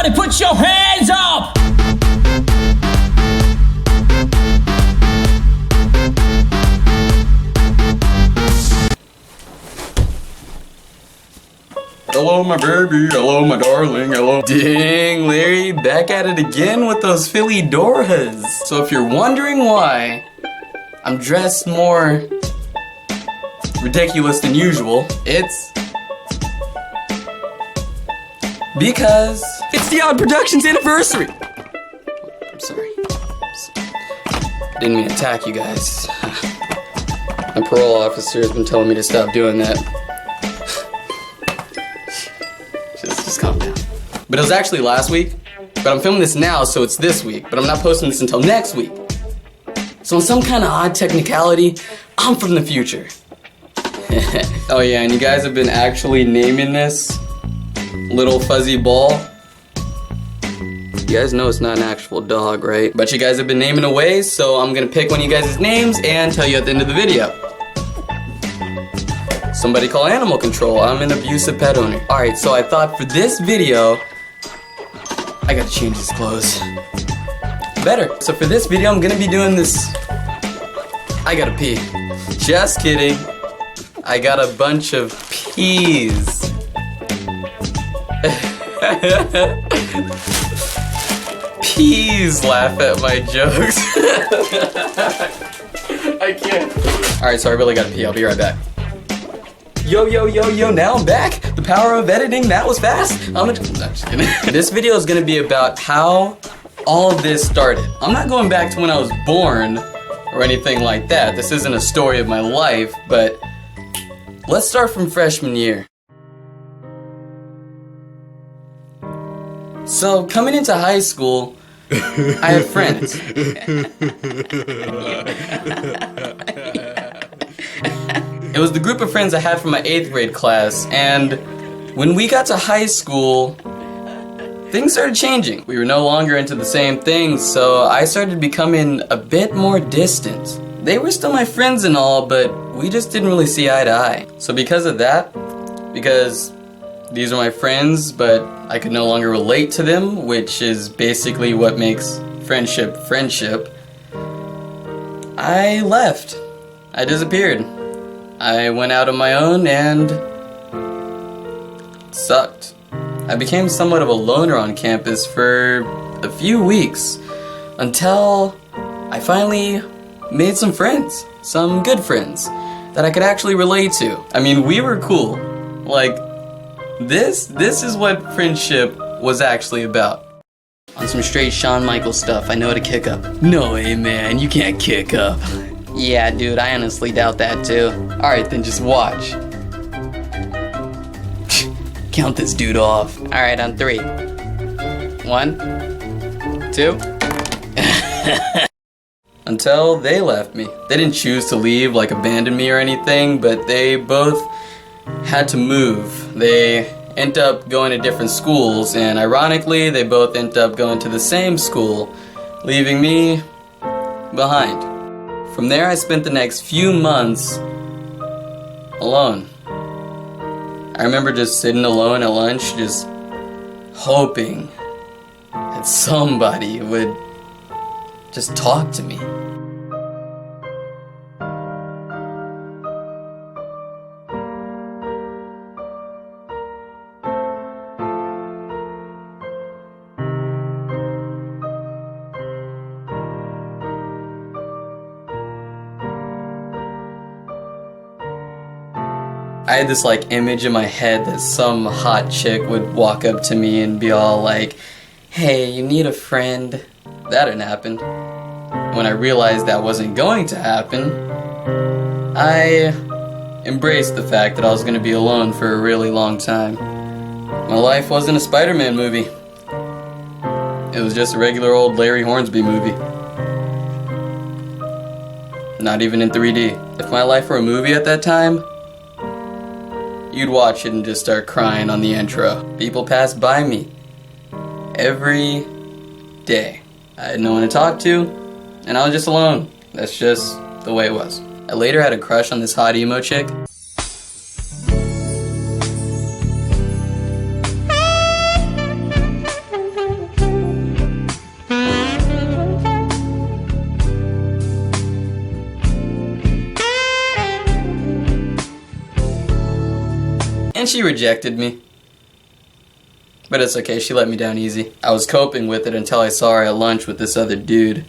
Everybody put your hands up! Hello, my baby. Hello, my darling. Hello. Dang, Larry, back at it again with those Philly Doras. So if you're wondering why I'm dressed more ridiculous than usual, it's because it's the Odd Productions anniversary. I'm sorry. Didn't mean to attack you guys. My parole officer has been telling me to stop doing that. Just calm down. But it was actually last week, but I'm filming this now, so it's this week, but I'm not posting this until next week. So in some kind of odd technicality, I'm from the future. Oh yeah, and you guys have been actually naming this little fuzzy ball. You guys know it's not an actual dog, right? But you guys have been naming away, so I'm gonna pick one of you guys' names and tell you at the end of the video. Somebody call animal control. I'm an abusive pet owner. Alright, so I thought for this video, I gotta change his clothes. Better. So for this video, I'm gonna be doing this. I gotta pee. Just kidding. I got a bunch of peas. Peas laugh at my jokes. I can't. Alright, so I really gotta pee. I'll be right back. Yo, now I'm back. The power of editing, that was fast. I'm just kidding. This video is gonna be about how all of this started. I'm not going back to when I was born or anything like that. This isn't a story of my life, but let's start from freshman year. So, coming into high school, I had friends. It was the group of friends I had from my 8th grade class, and when we got to high school, things started changing. We were no longer into the same things, so I started becoming a bit more distant. They were still my friends and all, but we just didn't really see eye to eye. So because of that, because these are my friends, but I could no longer relate to them, which is basically what makes friendship friendship, I left. I disappeared. I went out on my own and it sucked. I became somewhat of a loner on campus for a few weeks until I finally made some friends, some good friends that I could actually relate to. I mean, we were cool. Like, this is what friendship was actually about. On some straight Shawn Michaels stuff, I know how to kick up. No way, man, you can't kick up. Yeah, dude, I honestly doubt that too. Alright, then just watch. Count this dude off. Alright, on 3. 1, 2. Until they left me. They didn't choose to leave, like abandon me or anything, but they both had to move. They ended up going to different schools, and ironically, they both ended up going to the same school, leaving me behind. From there, I spent the next few months alone. I remember just sitting alone at lunch, just hoping that somebody would just talk to me. I had this like image in my head that some hot chick would walk up to me and be all like, hey, you need a friend? That didn't happen. When I realized that wasn't going to happen, I embraced the fact that I was going to be alone for a really long time. My life wasn't a Spider-Man movie. It was just a regular old Larry Hornsby movie. Not even in 3D. If my life were a movie at that time, you'd watch it and just start crying on the intro. People passed by me every day. I had no one to talk to, and I was just alone. That's just the way it was. I later had a crush on this hot emo chick. And she rejected me. But it's okay, she let me down easy. I was coping with it until I saw her at lunch with this other dude.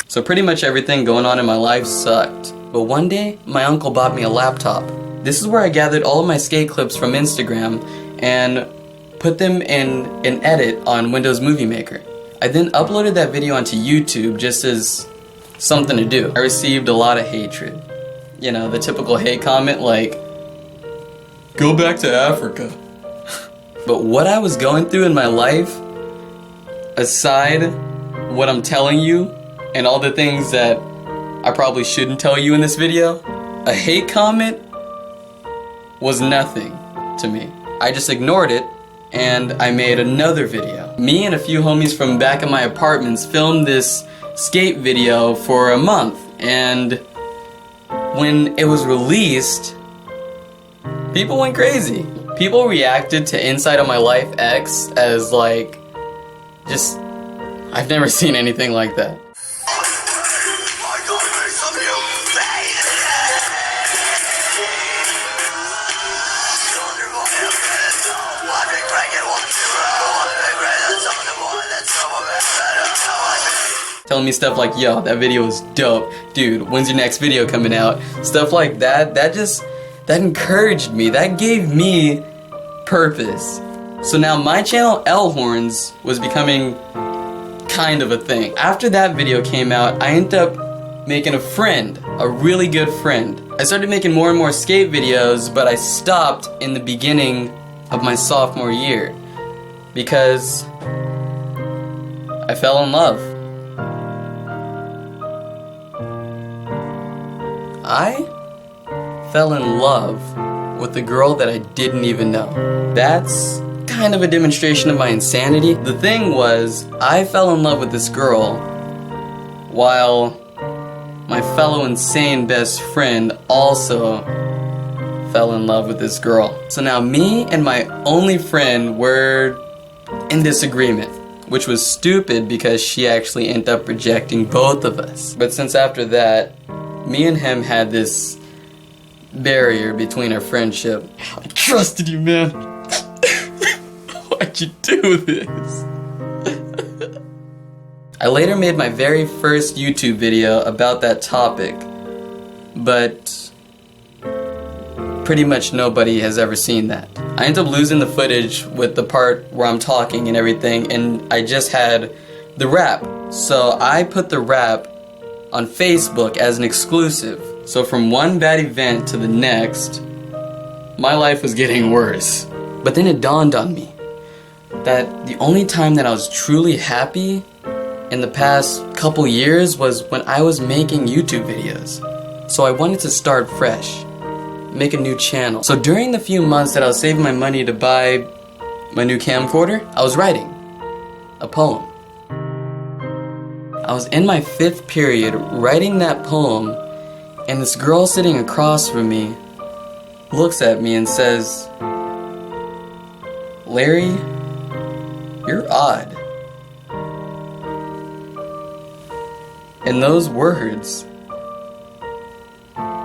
So pretty much everything going on in my life sucked. But one day, my uncle bought me a laptop. This is where I gathered all of my skate clips from Instagram and put them in an edit on Windows Movie Maker. I then uploaded that video onto YouTube just as something to do. I received a lot of hatred. You know, the typical hate comment like, "Go back to Africa." But what I was going through in my life, aside what I'm telling you, and all the things that I probably shouldn't tell you in this video, a hate comment was nothing to me. I just ignored it, and I made another video. Me and a few homies from back in my apartments filmed this skate video for a month, and when it was released, people went crazy. People reacted to Inside of My Life X as like, just, I've never seen anything like that. Telling me stuff like, "Yo, that video is dope. Dude, when's your next video coming out?" Stuff like that, that encouraged me. That gave me purpose. So now my channel, L Horns, was becoming kind of a thing. After that video came out, I ended up making a friend, a really good friend. I started making more and more skate videos, but I stopped in the beginning of my sophomore year because I fell in love. I fell in love with a girl that I didn't even know. That's kind of a demonstration of my insanity. The thing was, I fell in love with this girl while my fellow insane best friend also fell in love with this girl. So now me and my only friend were in disagreement, which was stupid because she actually ended up rejecting both of us. But since after that, me and him had this barrier between our friendship. I trusted you, man. Why'd you do this? I later made my very first YouTube video about that topic, but pretty much nobody has ever seen that. I ended up losing the footage with the part where I'm talking and everything, and I just had the rap. So I put the rap on Facebook as an exclusive. So from one bad event to the next, my life was getting worse. But then it dawned on me that the only time that I was truly happy in the past couple years was when I was making YouTube videos. So I wanted to start fresh, make a new channel. So during the few months that I was saving my money to buy my new camcorder, I was writing a poem. I was in my 5th period writing that poem, and this girl sitting across from me looks at me and says, "Larry, you're odd." And those words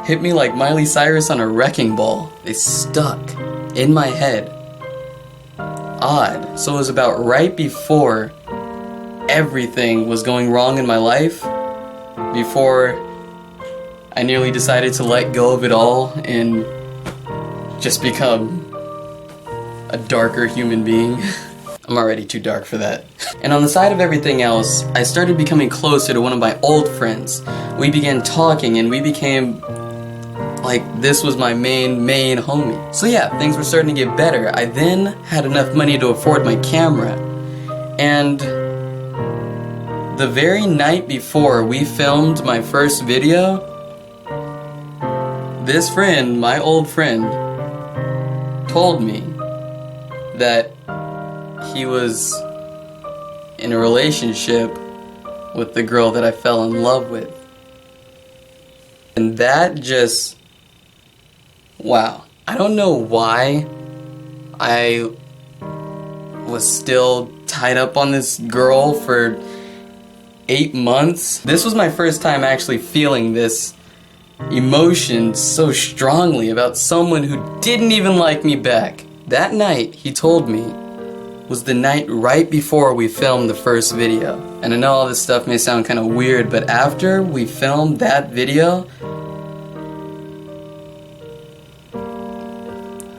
hit me like Miley Cyrus on a wrecking ball. They stuck in my head. Odd. So it was about right before everything was going wrong in my life, before I nearly decided to let go of it all and just become a darker human being. I'm already too dark for that. And on the side of everything else, I started becoming closer to one of my old friends. We began talking and we became like this was my main homie. So yeah, things were starting to get better. I then had enough money to afford my camera, and the very night before we filmed my first video, this friend, my old friend, told me that he was in a relationship with the girl that I fell in love with. And that just, wow. I don't know why I was still tied up on this girl for 8 months. This was my first time actually feeling this emotion so strongly about someone who didn't even like me back. That night, he told me, was the night right before we filmed the first video. And I know all this stuff may sound kind of weird, but after we filmed that video,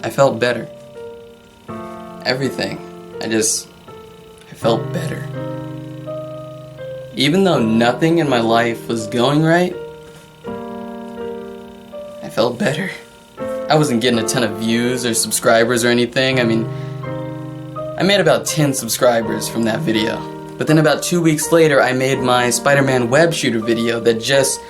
I felt better. Everything. I felt better. Even though nothing in my life was going right, I felt better. I wasn't getting a ton of views or subscribers or anything. I mean, I made about 10 subscribers from that video. But then about 2 weeks later, I made my Spider-Man web shooter video that just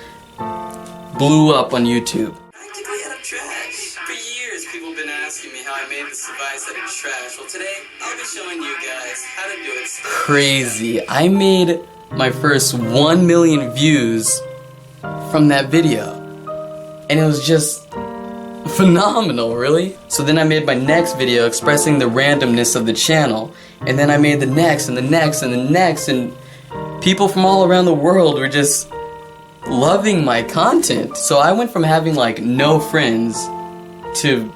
blew up on YouTube. Practically out of trash. For years, people have been asking me how I made this device out of trash. Well, today, I'll be showing you guys how to do it. Crazy. I made my first 1 million views from that video. And it was just phenomenal, really. So then I made my next video expressing the randomness of the channel. And then I made the next and the next and the next, and people from all around the world were just loving my content. So I went from having like no friends to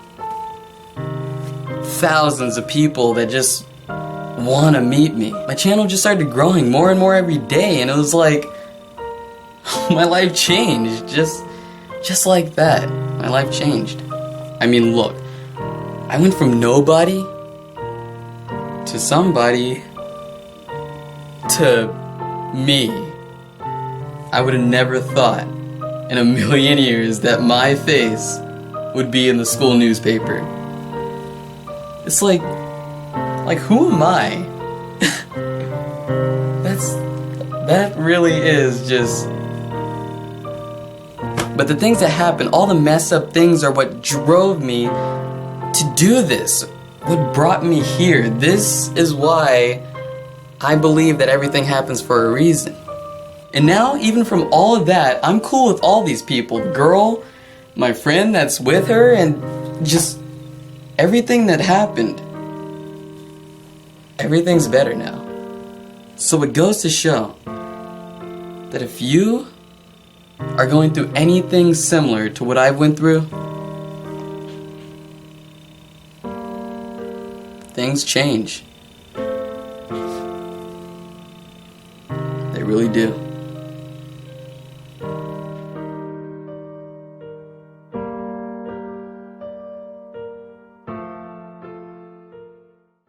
thousands of people that just want to meet me. My channel just started growing more and more every day, and it was like my life changed just like that. My life changed. I mean, look, I went from nobody to somebody to me. I would have never thought in a million years that my face would be in the school newspaper. It's like who am I? That really is just... But the things that happen, all the messed up things are what drove me to do this. What brought me here. This is why I believe that everything happens for a reason. And now, even from all of that, I'm cool with all these people. The girl, my friend that's with her, and just everything that happened. Everything's better now. So it goes to show that if you are going through anything similar to what I went through, things change. They really do.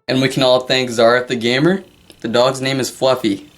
And we can all thank Zareth the Gamer. The dog's name is Fluffy.